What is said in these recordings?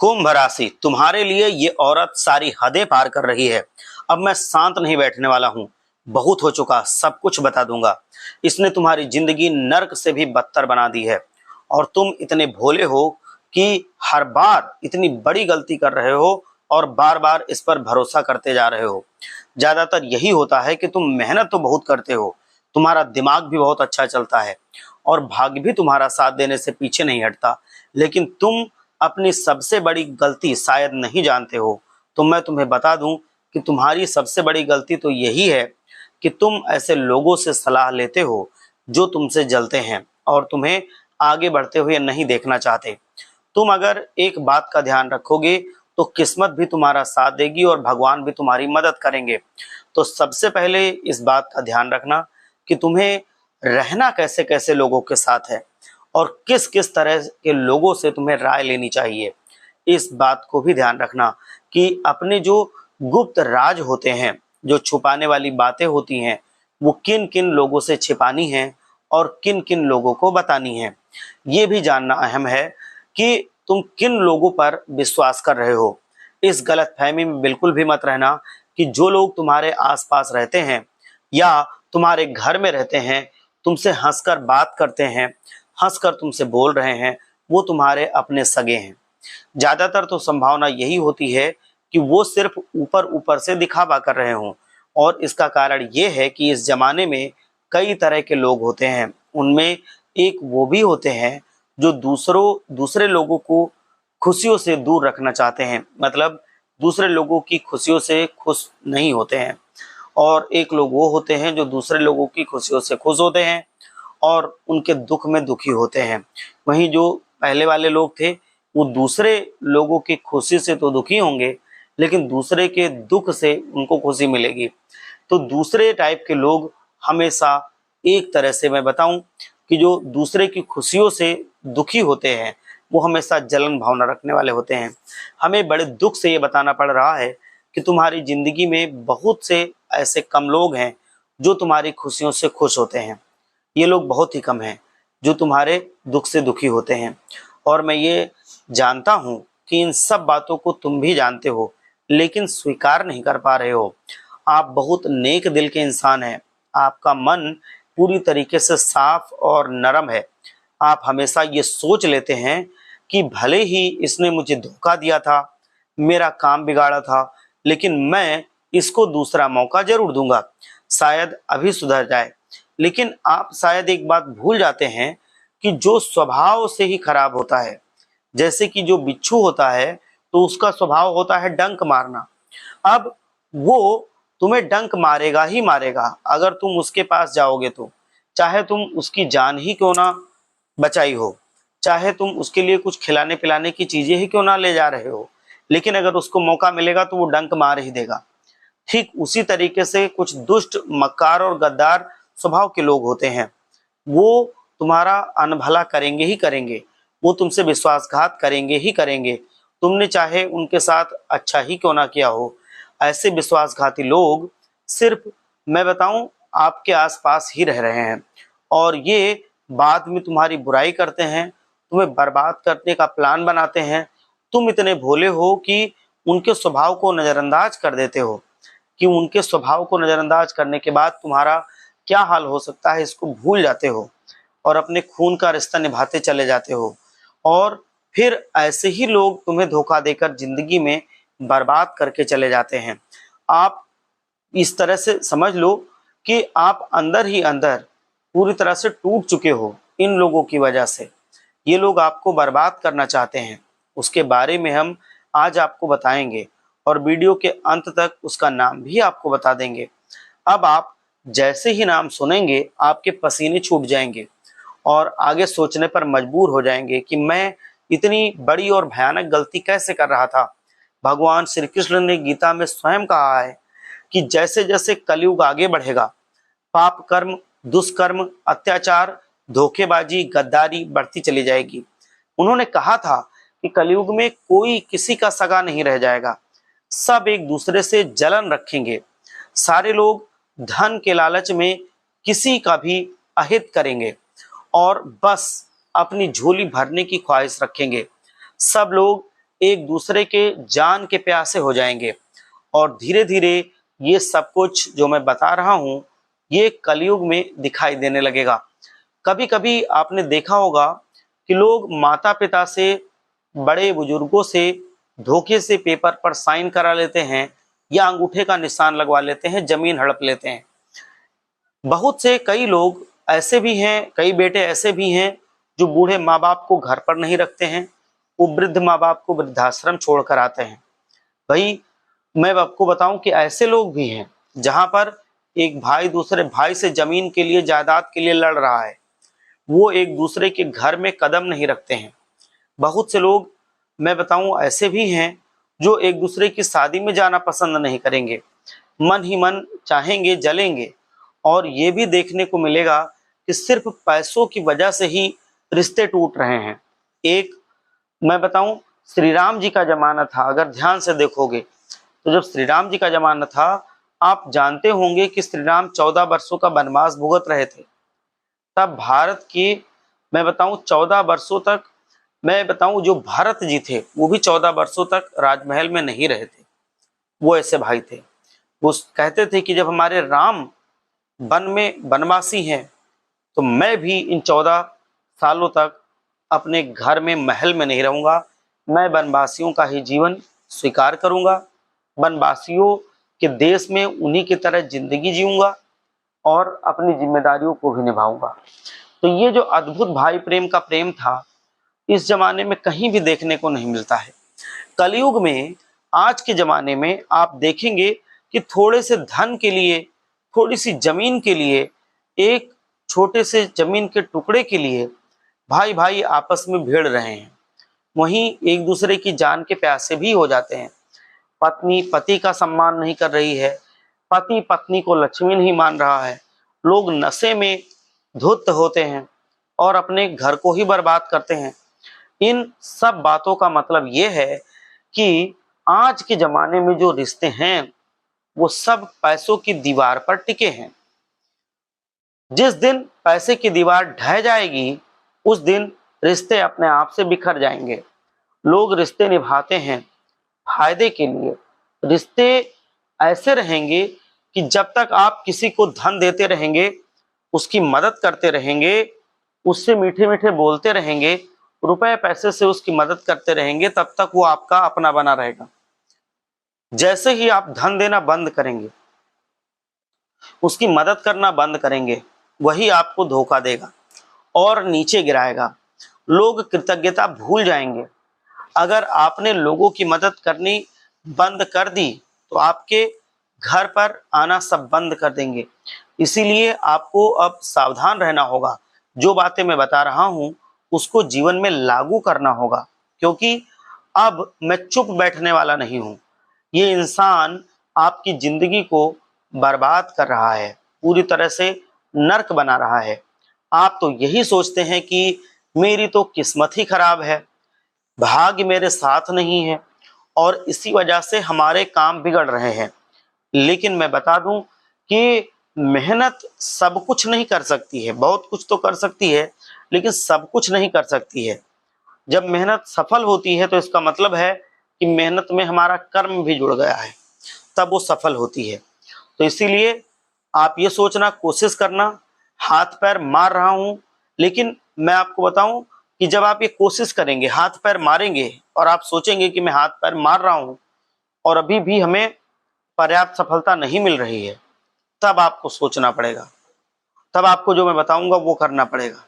कुंभ राशि, तुम्हारे लिए ये औरत सारी हदें पार कर रही है। अब मैं शांत नहीं बैठने वाला हूँ। बहुत हो चुका, सब कुछ बता दूंगा। इसने तुम्हारी जिंदगी नर्क से भी बदतर बना दी है और तुम इतने भोले हो कि हर बार इतनी बड़ी गलती कर रहे हो और बार बार इस पर भरोसा करते जा रहे हो। ज्यादातर यही होता है कि तुम मेहनत तो बहुत करते हो, तुम्हारा दिमाग भी बहुत अच्छा चलता है और भाग्य भी तुम्हारा साथ देने से पीछे नहीं हटता, लेकिन तुम अपनी सबसे बड़ी गलती शायद नहीं जानते हो। तो मैं तुम्हें बता दूं कि तुम्हारी सबसे बड़ी गलती तो यही है कि तुम ऐसे लोगों से सलाह लेते हो जो तुमसे जलते हैं और तुम्हें आगे बढ़ते हुए नहीं देखना चाहते। तुम अगर एक बात का ध्यान रखोगे तो किस्मत भी तुम्हारा साथ देगी और भगवान भी तुम्हारी मदद करेंगे। तो सबसे पहले इस बात का ध्यान रखना कि तुम्हें रहना कैसे कैसे लोगों के साथ है और किस किस तरह के लोगों से तुम्हें राय लेनी चाहिए। इस बात को भी ध्यान रखना कि अपने जो गुप्त राज होते हैं, जो छुपाने वाली बातें होती हैं, वो किन किन लोगों से छिपानी हैं और किन किन लोगों को बतानी है। ये भी जानना अहम है कि तुम किन लोगों पर विश्वास कर रहे हो। इस गलतफहमी में बिल्कुल भी मत रहना कि जो लोग तुम्हारे आसपास रहते हैं या तुम्हारे घर में रहते हैं, तुमसे हंसकर बात करते हैं, हंसकर तुमसे बोल रहे हैं, वो तुम्हारे अपने सगे हैं। ज्यादातर तो संभावना यही होती है कि वो सिर्फ ऊपर ऊपर से दिखावा कर रहे हों और इसका कारण ये है कि इस जमाने में कई तरह के लोग होते हैं। उनमें एक वो भी होते हैं जो दूसरे लोगों को खुशियों से दूर रखना चाहते हैं, मतलब दूसरे लोगों की खुशियों से खुश नहीं होते हैं। और एक लोग वो होते हैं जो दूसरे लोगों की खुशियों से खुश होते हैं और उनके दुख में दुखी होते हैं। वहीं जो पहले वाले लोग थे, वो दूसरे लोगों की खुशी से तो दुखी होंगे लेकिन दूसरे के दुख से उनको खुशी मिलेगी। तो दूसरे टाइप के लोग हमेशा, एक तरह से मैं बताऊं कि जो दूसरे की खुशियों से दुखी होते हैं, वो हमेशा जलन भावना रखने वाले होते हैं। हमें बड़े दुख से ये बताना पड़ रहा है कि तुम्हारी जिंदगी में बहुत से ऐसे कम लोग हैं जो तुम्हारी खुशियों से खुश होते हैं। ये लोग बहुत ही कम हैं जो तुम्हारे दुख से दुखी होते हैं। और मैं ये जानता हूं कि इन सब बातों को तुम भी जानते हो लेकिन स्वीकार नहीं कर पा रहे हो। आप बहुत नेक दिल के इंसान हैं, आपका मन पूरी तरीके से साफ और नरम है। आप हमेशा ये सोच लेते हैं कि भले ही इसने मुझे धोखा दिया था, मेरा काम बिगाड़ा था, लेकिन मैं इसको दूसरा मौका जरूर दूंगा, शायद अभी सुधर जाए। लेकिन आप शायद एक बात भूल जाते हैं कि जो स्वभाव से ही खराब होता है, जैसे कि जो बिच्छू होता है तो उसका स्वभाव होता है डंक मारना। अब वो तुम्हें डंक मारेगा ही मारेगा अगर तुम उसके पास जाओगे तो, चाहे तुम उसकी जान ही क्यों ना बचाई हो, चाहे तुम उसके लिए कुछ खिलाने पिलाने की चीजें ही क्यों ना ले जा रहे हो, लेकिन अगर उसको मौका मिलेगा तो वो डंक मार ही देगा। ठीक उसी तरीके से कुछ दुष्ट, मक्कार और गद्दार स्वभाव के लोग होते हैं। वो तुम्हारा अनभला करेंगे ही करेंगे, वो तुमसे विश्वासघात करेंगे ही करेंगे, तुमने चाहे उनके साथ अच्छा ही क्यों ना किया हो। ऐसे विश्वासघाती लोग सिर्फ, मैं बताऊं, आपके आसपास ही रह रहे हैं और ये बाद में तुम्हारी बुराई करते हैं, तुम्हें बर्बाद करने का प्लान बनाते हैं। तुम इतने भोले हो कि उनके स्वभाव को नजरअंदाज कर देते हो, कि उनके स्वभाव को नजरअंदाज करने के बाद तुम्हारा क्या हाल हो सकता है इसको भूल जाते हो और अपने खून का रिश्ता निभाते चले जाते हो। और फिर ऐसे ही लोग तुम्हें धोखा देकर जिंदगी में बर्बाद करके चले जाते हैं। आप इस तरह से समझ लो कि आप अंदर ही अंदर पूरी तरह से टूट चुके हो इन लोगों की वजह से। ये लोग आपको बर्बाद करना चाहते हैं, उसके बारे में हम आज आपको बताएंगे और वीडियो के अंत तक उसका नाम भी आपको बता देंगे। अब आप जैसे ही नाम सुनेंगे आपके पसीने छूट जाएंगे और आगे सोचने पर मजबूर हो जाएंगे कि मैं इतनी बड़ी और भयानक गलती कैसे कर रहा था। भगवान श्री कृष्ण ने गीता में स्वयं कहा है कि जैसे जैसे कलयुग आगे बढ़ेगा, पाप कर्म, दुष्कर्म, अत्याचार, धोखेबाजी, गद्दारी बढ़ती चली जाएगी। उन्होंने कहा था कि कलयुग में कोई किसी का सगा नहीं रह जाएगा, सब एक दूसरे से जलन रखेंगे, सारे लोग धन के लालच में किसी का भी अहित करेंगे और बस अपनी झोली भरने की ख्वाहिश रखेंगे। सब लोग एक दूसरे के जान के प्यासे हो जाएंगे और धीरे धीरे ये सब कुछ जो मैं बता रहा हूँ ये कलयुग में दिखाई देने लगेगा। कभी कभी आपने देखा होगा कि लोग माता पिता से, बड़े बुजुर्गों से धोखे से पेपर पर साइन करा लेते हैं या अंगूठे का निशान लगवा लेते हैं, जमीन हड़प लेते हैं। बहुत से कई लोग ऐसे भी हैं, कई बेटे ऐसे भी हैं जो बूढ़े माँ बाप को घर पर नहीं रखते हैं, वो वृद्ध माँ बाप को वृद्धाश्रम छोड़कर आते हैं। भाई मैं आपको बताऊं कि ऐसे लोग भी हैं जहां पर एक भाई दूसरे भाई से जमीन के लिए, जायदाद के लिए लड़ रहा है, वो एक दूसरे के घर में कदम नहीं रखते हैं। बहुत से लोग मैं बताऊं ऐसे भी हैं जो एक दूसरे की शादी में जाना पसंद नहीं करेंगे, मन ही मन चाहेंगे, जलेंगे। और ये भी देखने को मिलेगा कि सिर्फ पैसों की वजह से ही रिश्ते टूट रहे हैं। एक मैं बताऊं, श्री राम जी का जमाना था, अगर ध्यान से देखोगे तो जब श्री राम जी का जमाना था, आप जानते होंगे कि श्री राम 14 वर्षों का वनवास भुगत रहे थे। तब भारत के मैं बताऊं 14 वर्षों तक, मैं बताऊं जो भरत जी थे वो भी 14 वर्षों तक राजमहल में नहीं रहे थे। वो ऐसे भाई थे, वो कहते थे कि जब हमारे राम वन में वनवासी हैं तो मैं भी इन 14 सालों तक अपने घर में, महल में नहीं रहूंगा। मैं वनवासियों का ही जीवन स्वीकार करूंगा, वनवासियों के देश में उन्हीं की तरह जिंदगी जीऊंगा और अपनी जिम्मेदारियों को भी निभाऊंगा। तो ये जो अद्भुत भाई प्रेम का प्रेम था, इस जमाने में कहीं भी देखने को नहीं मिलता है। कलयुग में, आज के जमाने में आप देखेंगे कि थोड़े से धन के लिए, थोड़ी सी जमीन के लिए, एक छोटे से जमीन के टुकड़े के लिए भाई भाई आपस में भिड़ रहे हैं। वहीं एक दूसरे की जान के प्यासे भी हो जाते हैं। पत्नी पति का सम्मान नहीं कर रही है, पति पत्नी को लक्ष्मी नहीं मान रहा है, लोग नशे में धुत होते हैं और अपने घर को ही बर्बाद करते हैं। इन सब बातों का मतलब ये है कि आज के जमाने में जो रिश्ते हैं वो सब पैसों की दीवार पर टिके हैं। जिस दिन पैसे की दीवार ढह जाएगी उस दिन रिश्ते अपने आप से बिखर जाएंगे। लोग रिश्ते निभाते हैं फायदे के लिए। रिश्ते ऐसे रहेंगे कि जब तक आप किसी को धन देते रहेंगे, उसकी मदद करते रहेंगे, उससे मीठे मीठे बोलते रहेंगे, रुपए पैसे से उसकी मदद करते रहेंगे, तब तक वो आपका अपना बना रहेगा। जैसे ही आप धन देना बंद करेंगे, उसकी मदद करना बंद करेंगे, वही आपको धोखा देगा और नीचे गिराएगा। लोग कृतज्ञता भूल जाएंगे। अगर आपने लोगों की मदद करनी बंद कर दी तो आपके घर पर आना सब बंद कर देंगे। इसीलिए आपको अब सावधान रहना होगा। जो बातें मैं बता रहा हूं उसको जीवन में लागू करना होगा, क्योंकि अब मैं चुप बैठने वाला नहीं हूं। ये इंसान आपकी जिंदगी को बर्बाद कर रहा है, पूरी तरह से नर्क बना रहा है। आप तो यही सोचते हैं कि मेरी तो किस्मत ही खराब है, भाग्य मेरे साथ नहीं है और इसी वजह से हमारे काम बिगड़ रहे हैं। लेकिन मैं बता दूं कि मेहनत सब कुछ नहीं कर सकती है, बहुत कुछ तो कर सकती है लेकिन सब कुछ नहीं कर सकती है। जब मेहनत सफल होती है तो इसका मतलब है कि मेहनत में हमारा कर्म भी जुड़ गया है, तब वो सफल होती है। तो इसीलिए आप ये सोचना, कोशिश करना, हाथ पैर मार रहा हूं, लेकिन मैं आपको बताऊं कि जब आप ये कोशिश करेंगे, हाथ पैर मारेंगे और आप सोचेंगे कि मैं हाथ पैर मार रहा हूं और अभी भी हमें पर्याप्त सफलता नहीं मिल रही है, तब आपको सोचना पड़ेगा, तब आपको जो मैं बताऊंगा वो करना पड़ेगा।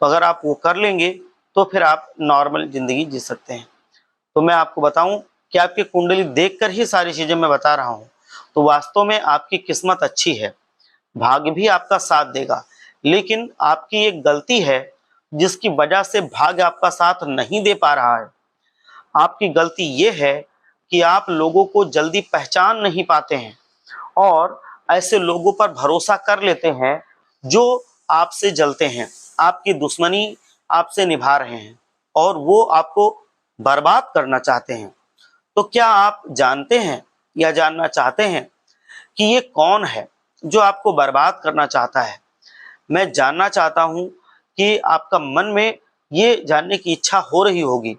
तो अगर आप वो कर लेंगे तो फिर आप नॉर्मल जिंदगी जी सकते हैं। तो मैं आपको बताऊं कि आपकी कुंडली देखकर ही सारी चीजें मैं बता रहा हूं, तो वास्तव में आपकी किस्मत अच्छी है, भाग्य भी आपका साथ देगा। लेकिन आपकी एक गलती है जिसकी वजह से भाग्य आपका साथ नहीं दे पा रहा है। आपकी गलती ये है कि आप लोगों को जल्दी पहचान नहीं पाते हैं और ऐसे लोगों पर भरोसा कर लेते हैं जो आपसे जलते हैं, आपकी दुश्मनी आपसे निभा रहे हैं और वो आपको बर्बाद करना चाहते हैं। तो क्या आप जानते हैं या जानना चाहते हैं कि ये कौन है जो आपको बर्बाद करना चाहता है? मैं जानना चाहता हूं कि आपका मन में ये जानने की इच्छा हो रही होगी।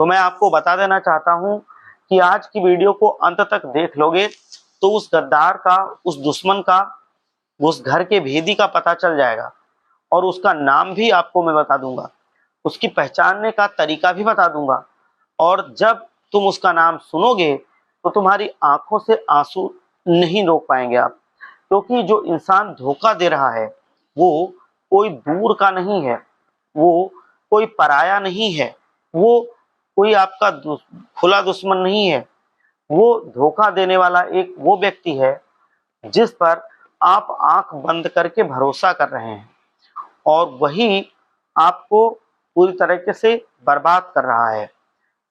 तो मैं आपको बता देना चाहता हूं कि आज की वीडियो को अंत तक देख लोगे तो उस गद्दार का, उस दुश्मन का, उस घर के भेदी का पता चल जाएगा और उसका नाम भी आपको मैं बता दूंगा, उसकी पहचानने का तरीका भी बता दूंगा। और जब तुम उसका नाम सुनोगे तो तुम्हारी आंखों से आंसू नहीं रोक पाएंगे आप, क्योंकि जो इंसान धोखा दे रहा है वो कोई दूर का नहीं है, वो कोई पराया नहीं है, वो कोई आपका खुला दुश्मन नहीं है। वो धोखा देने वाला एक वो व्यक्ति है जिस पर आप आंख बंद करके भरोसा कर रहे हैं और वही आपको पूरी तरीके से बर्बाद कर रहा है।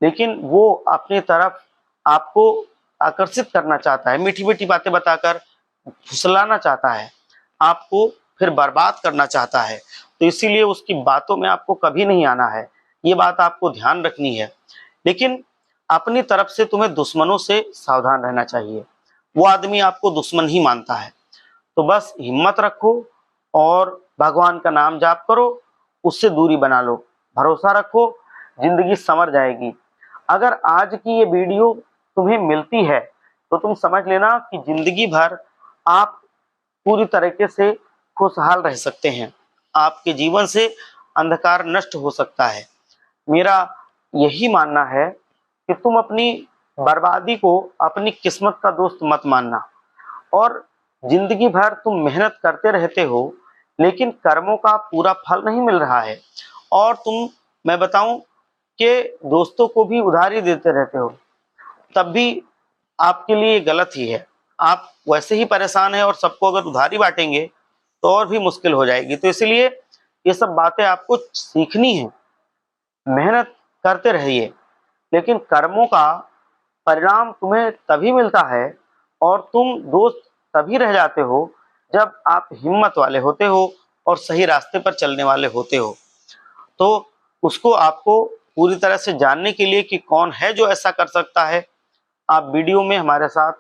लेकिन वो अपनी तरफ आपको आकर्षित करना चाहता है, मीठी मीठी बातें बताकर फुसलाना चाहता है, आपको फिर बर्बाद करना चाहता है। तो इसीलिए उसकी बातों में आपको कभी नहीं आना है, ये बात आपको ध्यान रखनी है। लेकिन अपनी तरफ से तुम्हें दुश्मनों से सावधान रहना चाहिए। वो आदमी आपको दुश्मन ही मानता है। तो बस हिम्मत रखो और भगवान का नाम जाप करो, उससे दूरी बना लो, भरोसा रखो, जिंदगी संवर जाएगी। अगर आज की ये वीडियो तुम्हें मिलती है तो तुम समझ लेना कि जिंदगी भर आप पूरी तरीके से खुशहाल रह सकते हैं, आपके जीवन से अंधकार नष्ट हो सकता है। मेरा यही मानना है कि तुम अपनी बर्बादी को अपनी किस्मत का दोस्त मत मानना। और जिंदगी भर तुम मेहनत करते रहते हो लेकिन कर्मों का पूरा फल नहीं मिल रहा है और तुम, मैं बताऊं कि दोस्तों को भी उधारी देते रहते हो, तब भी आपके लिए गलत ही है। आप वैसे ही परेशान हैं और सबको अगर उधारी बांटेंगे तो और भी मुश्किल हो जाएगी। तो इसलिए ये सब बातें आपको सीखनी है। मेहनत करते रहिए लेकिन कर्मों का परिणाम तुम्हें तभी मिलता है और तुम दोस्त तभी रह जाते हो जब आप हिम्मत वाले होते हो और सही रास्ते पर चलने वाले होते हो। तो उसको आपको पूरी तरह से जानने के लिए कि कौन है जो ऐसा कर सकता है, आप वीडियो में हमारे साथ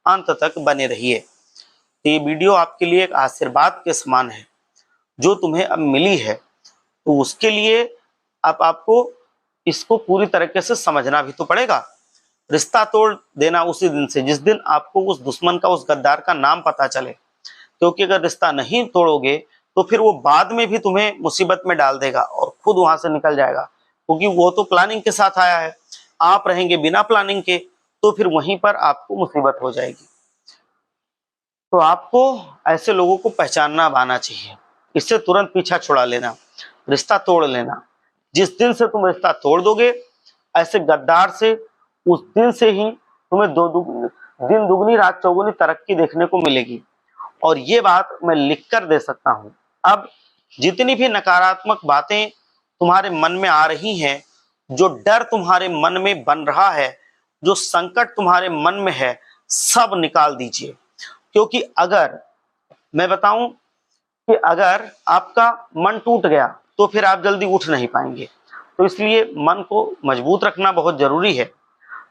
अंत तक बने रहिए। तो ये वीडियो आपके लिए एक आशीर्वाद के समान है जो तुम्हें अब मिली है, तो उसके लिए अब आपको इसको पूरी तरीके से समझना भी तो पड़ेगा। रिश्ता तोड़ देना उसी दिन से जिस दिन आपको उस दुश्मन का, उस गद्दार का नाम पता चले, क्योंकि अगर रिश्ता नहीं तोड़ोगे तो फिर वो बाद में भी तुम्हें मुसीबत में डाल देगा और खुद वहां से निकल जाएगा, क्योंकि वो तो प्लानिंग के साथ आया है। आप रहेंगे बिना प्लानिंग के तो फिर वहीं पर आपको मुसीबत हो जाएगी। तो आपको ऐसे लोगों को पहचानना आना चाहिए, इससे तुरंत पीछा छुड़ा लेना, रिश्ता तोड़ लेना। जिस दिन से तुम रिश्ता तोड़ दोगे ऐसे गद्दार से, उस दिन से ही तुम्हें दिन दुगनी रात चौगुनी तरक्की देखने को मिलेगी। और ये बात मैं लिख कर दे सकता हूं। अब जितनी भी नकारात्मक बातें तुम्हारे मन में आ रही हैं, जो डर तुम्हारे मन में बन रहा है, जो संकट तुम्हारे मन में है, सब निकाल दीजिए। क्योंकि अगर मैं बताऊं कि अगर आपका मन टूट गया तो फिर आप जल्दी उठ नहीं पाएंगे। तो इसलिए मन को मजबूत रखना बहुत जरूरी है,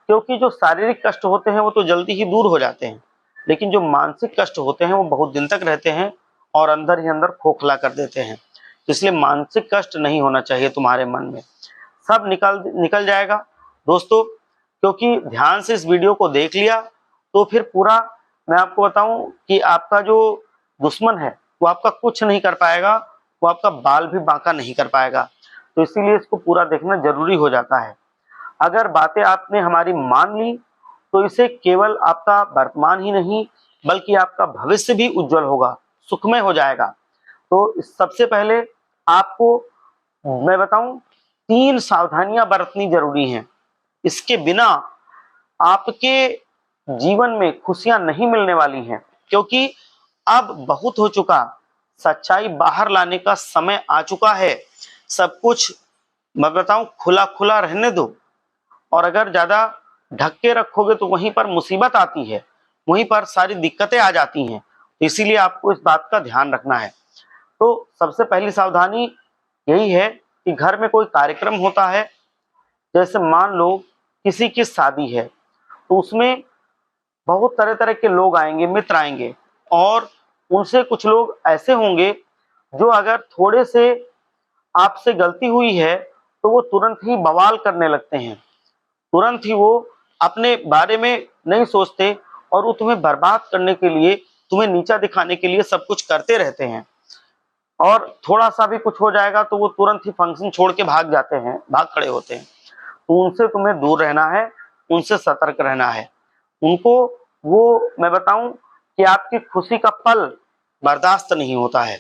क्योंकि जो शारीरिक कष्ट होते हैं वो तो जल्दी ही दूर हो जाते हैं, लेकिन जो मानसिक कष्ट होते हैं वो बहुत दिन तक रहते हैं और अंदर ही अंदर खोखला कर देते हैं। इसलिए मानसिक कष्ट नहीं होना चाहिए तुम्हारे मन में, सब निकल जाएगा दोस्तों। क्योंकि ध्यान से इस वीडियो को देख लिया तो फिर पूरा मैं आपको बताऊं कि आपका जो दुश्मन है वो आपका कुछ नहीं कर पाएगा, वो आपका बाल भी बांका नहीं कर पाएगा। तो इसीलिए इसको पूरा देखना जरूरी हो जाता है। अगर बातें आपने हमारी मान ली तो इसे केवल आपका वर्तमान ही नहीं बल्कि आपका भविष्य भी उज्जवल होगा, सुखमय हो जाएगा। तो सबसे पहले आपको मैं बताऊं 3 सावधानियां बरतनी जरूरी हैं। इसके बिना आपके जीवन में खुशियां नहीं मिलने वाली हैं, क्योंकि अब बहुत हो चुका, सच्चाई बाहर लाने का समय आ चुका है। सब कुछ मैं बताऊं खुला खुला रहने दो, और अगर ज्यादा ढक के रखोगे तो वहीं पर मुसीबत आती है, वहीं पर सारी दिक्कतें आ जाती हैं। तो इसीलिए आपको इस बात का ध्यान रखना है। तो सबसे पहली सावधानी यही है कि घर में कोई कार्यक्रम होता है, जैसे मान लो किसी की शादी है, तो उसमें बहुत तरह तरह के लोग आएंगे, मित्र आएंगे, और उनसे कुछ लोग ऐसे होंगे जो अगर थोड़े से आपसे गलती हुई है तो वो तुरंत ही बवाल करने लगते हैं, तुरंत ही वो अपने बारे में नहीं सोचते और वो तुम्हें बर्बाद करने के लिए, तुम्हें नीचा दिखाने के लिए सब कुछ करते रहते हैं। और थोड़ा सा भी कुछ हो जाएगा तो वो तुरंत ही फंक्शन छोड़ के भाग जाते हैं, भाग खड़े होते हैं। तो उनसे तुम्हें दूर रहना है, उनसे सतर्क रहना है। उनको वो मैं बताऊं कि आपकी खुशी का पल बर्दाश्त नहीं होता है।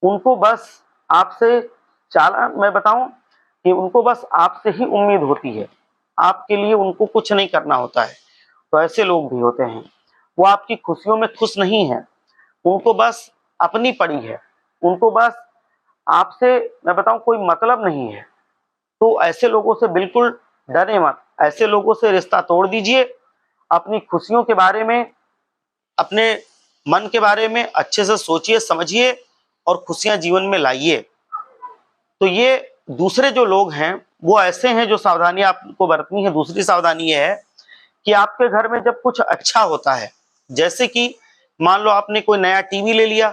उनको बस आपसे मैं बताऊं कि उनको बस आपसे ही उम्मीद होती है, आपके लिए उनको कुछ नहीं करना होता है। तो ऐसे लोग भी होते हैं, वो आपकी खुशियों में खुश नहीं है, उनको बस अपनी पड़ी है, उनको बस आपसे मैं बताऊं कोई मतलब नहीं है। तो ऐसे लोगों से बिल्कुल डरे मत, ऐसे लोगों से रिश्ता तोड़ दीजिए। अपनी खुशियों के बारे में, अपने मन के बारे में अच्छे से सोचिए, समझिए और खुशियां जीवन में लाइए। तो ये दूसरे जो लोग हैं वो ऐसे हैं जो सावधानी आपको बरतनी है। दूसरी सावधानी ये है कि आपके घर में जब कुछ अच्छा होता है, जैसे कि मान लो आपने कोई नया टीवी ले लिया,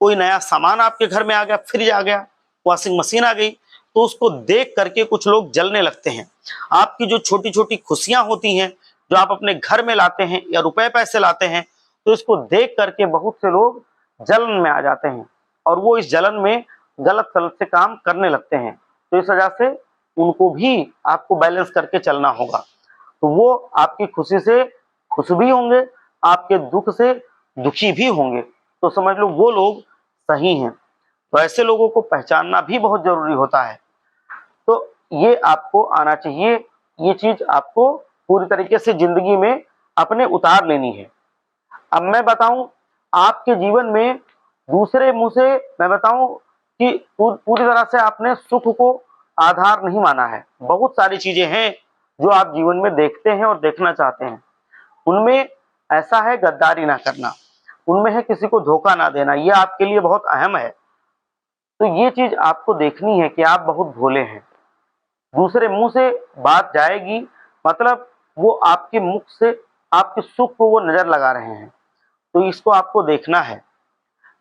कोई नया सामान आपके घर में आ गया, फ्रिज आ गया, वॉशिंग मशीन आ गई, तो उसको देख करके कुछ लोग जलने लगते हैं। आपकी जो छोटी छोटी खुशियां होती हैं, जो आप अपने घर में लाते हैं या रुपए पैसे लाते हैं, तो इसको देख करके बहुत से लोग जलन में आ जाते हैं और वो इस जलन में गलत सलत से काम करने लगते हैं। तो इस वजह से उनको भी आपको बैलेंस करके चलना होगा। तो वो आपकी खुशी से खुश भी होंगे, आपके दुख से दुखी भी होंगे। तो समझ लो वो लोग सही हैं। तो ऐसे लोगों को पहचानना भी बहुत जरूरी होता है। तो ये आपको आना चाहिए, ये चीज आपको पूरी तरीके से जिंदगी में अपने उतार लेनी है। अब मैं बताऊं, आपके जीवन में दूसरे मुंह से मैं बताऊं कि पूरी तरह से आपने सुख को आधार नहीं माना है। बहुत सारी चीजें हैं जो आप जीवन में देखते हैं और देखना चाहते हैं। उनमें ऐसा है गद्दारी ना करना, उनमें है किसी को धोखा ना देना, ये आपके लिए बहुत अहम है। तो ये चीज आपको देखनी है कि आप बहुत भोले हैं। दूसरे मुंह से बात जाएगी, मतलब वो आपके मुख से आपके सुख को वो नजर लगा रहे हैं। तो इसको आपको देखना है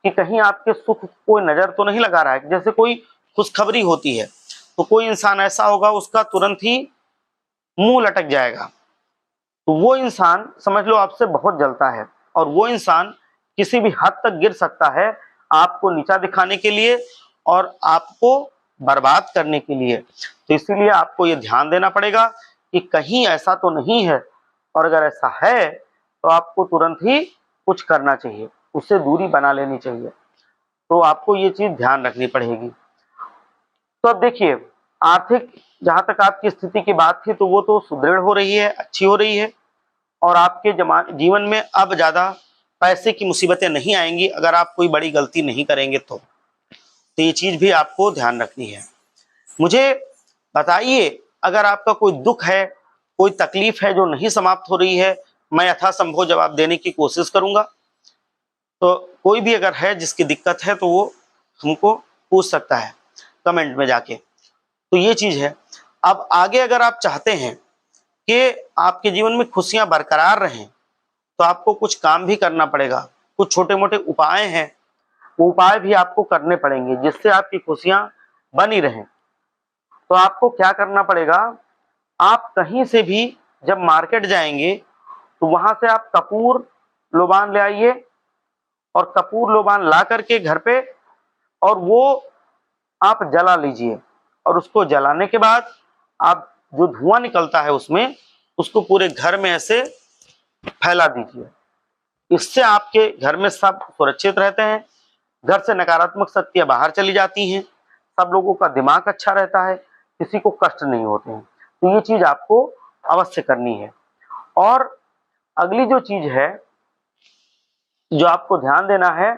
कि कहीं आपके सुख को कोई नजर तो नहीं लगा रहा है। जैसे कोई खुशखबरी होती है तो कोई इंसान ऐसा होगा उसका तुरंत ही मुंह लटक जाएगा। तो वो इंसान समझ लो आपसे बहुत जलता है और वो इंसान किसी भी हद तक गिर सकता है आपको नीचा दिखाने के लिए और आपको बर्बाद करने के लिए। तो इसीलिए आपको ये ध्यान देना पड़ेगा कि कहीं ऐसा तो नहीं है, और अगर ऐसा है तो आपको तुरंत ही कुछ करना चाहिए, उससे दूरी बना लेनी चाहिए। तो आपको ये चीज ध्यान रखनी पड़ेगी। तो अब देखिए, आर्थिक जहां तक आपकी स्थिति की बात थी तो वो तो सुदृढ़ हो रही है, अच्छी हो रही है और आपके जीवन में अब ज्यादा पैसे की मुसीबतें नहीं आएंगी अगर आप कोई बड़ी गलती नहीं करेंगे तो ये चीज भी आपको ध्यान रखनी है। मुझे बताइए, अगर आपका कोई दुख है, कोई तकलीफ है जो नहीं समाप्त हो रही है, मैं यथासंभव जवाब देने की कोशिश करूंगा। तो कोई भी अगर है जिसकी दिक्कत है तो वो हमको पूछ सकता है कमेंट में जाके। तो ये चीज है। अब आगे अगर आप चाहते हैं कि आपके जीवन में खुशियां बरकरार रहें तो आपको कुछ काम भी करना पड़ेगा। कुछ छोटे मोटे उपाय हैं, वो उपाय भी आपको करने पड़ेंगे जिससे आपकी खुशियां बनी रहें। तो आपको क्या करना पड़ेगा, आप कहीं से भी जब मार्केट जाएंगे तो वहां से आप कपूर लोबान ले आइए और कपूर लोबान ला करके घर पे और वो आप जला लीजिए। और उसको जलाने के बाद आप जो धुआं निकलता है उसमें उसको पूरे घर में ऐसे फैला दीजिए। इससे आपके घर में सब सुरक्षित रहते हैं, घर से नकारात्मक शक्तियां बाहर चली जाती हैं, सब लोगों का दिमाग अच्छा रहता है, किसी को कष्ट नहीं होते हैं। तो ये चीज आपको अवश्य करनी है। और अगली जो चीज है जो आपको ध्यान देना है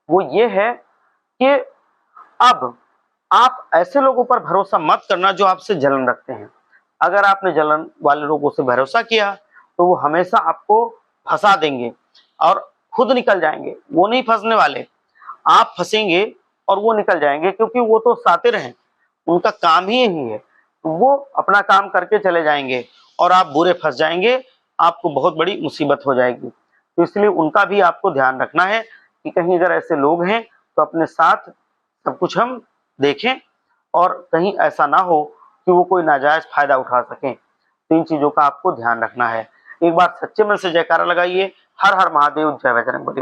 वो ये है कि अब आप ऐसे लोगों पर भरोसा मत करना जो आपसे जलन रखते हैं। अगर आपने जलन वाले लोगों से भरोसा किया तो वो हमेशा आपको फंसा देंगे और खुद निकल जाएंगे, वो नहीं फंसने वाले, आप फंसेंगे और वो निकल जाएंगे, क्योंकि वो तो सातिर हैं, उनका काम ही यही है। वो अपना काम करके चले जाएंगे और आप बुरे फंस जाएंगे, आपको बहुत बड़ी मुसीबत हो जाएगी। तो इसलिए उनका भी आपको ध्यान रखना है कि कहीं अगर ऐसे लोग हैं तो अपने साथ सब कुछ हम देखें और कहीं ऐसा ना हो कि वो कोई नाजायज फायदा उठा सकें। तीन चीजों का आपको ध्यान रखना है। एक बार सच्चे मन से जयकारा लगाइए। हर हर महादेव, जय बजरंग बली।